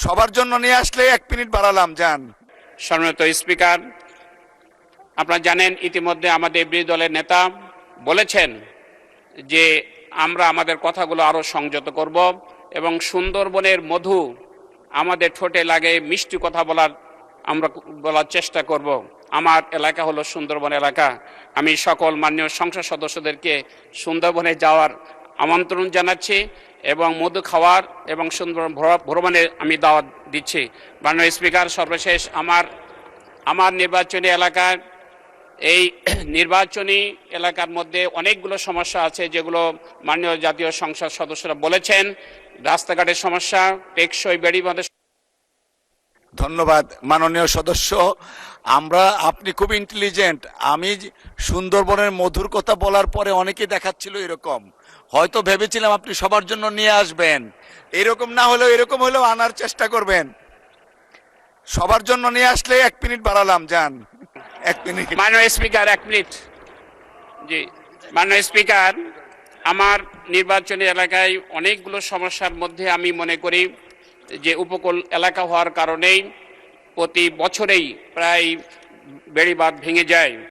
সবার জন্য নিয়ে আসলে 1 মিনিট বাড়ালাম যান। সম্মানিত স্পিকার, আপনারা জানেন ইতিমধ্যে আমাদের বিরোধী দলের নেতা বলেছেন যে আমরা আমাদের কথাগুলো আরো সংযত করব এবং সুন্দরবনের মধু আমাদের ঠোঁটে লাগে মিষ্টি কথা বলার চেষ্টা করব। আমার এলাকা হলো সুন্দরবন এলাকা। আমি সকল মাননীয় সংসদ সদস্যদেরকে সুন্দরবনে যাওয়ার আমন্ত্রণ জানাচ্ছি এবং মধু খাওয়ার এবং সুন্দরবন ভ্রমণে আমি দাওয়াত দিচ্ছি। মাননীয় স্পিকার, সর্বশেষ আমার নির্বাচনী এলাকায় এই নির্বাচনী এলাকার মধ্যে অনেকগুলো সমস্যা আছে যেগুলো মাননীয় জাতীয় সংসদ সদস্যরা বলেছেন। রাস্তাঘাটের সমস্যা, টেকসই বেড়িবাঁধের। ধন্যবাদ মাননীয় সদস্য। আপনি খুব ইন্টেলিজেন্ট। আমি সুন্দরবনের মধুর কথা বলার পরে অনেকেই দেখাচ্ছিল এরকম, হয়তো ভেবেছিলাম আপনি সবার জন্য নিয়ে আসবেন। এরকম না হলেও এরকম হলেও আনার চেষ্টা করবেন। সবার জন্য নিয়ে আসলে 1 মিনিট বাড়ালাম যান। 1 মিনিট। মাননীয় স্পিকার, 1 মিনিট। জি, মাননীয় স্পিকার, আমার নির্বাচনী এলাকায় অনেকগুলো সমস্যার মধ্যে আমি মনে করি যে উপকূল এলাকা হওয়ার কারণেই প্রতি বছরেই প্রায় বেড়িবাঁধ ভেঙে যায়।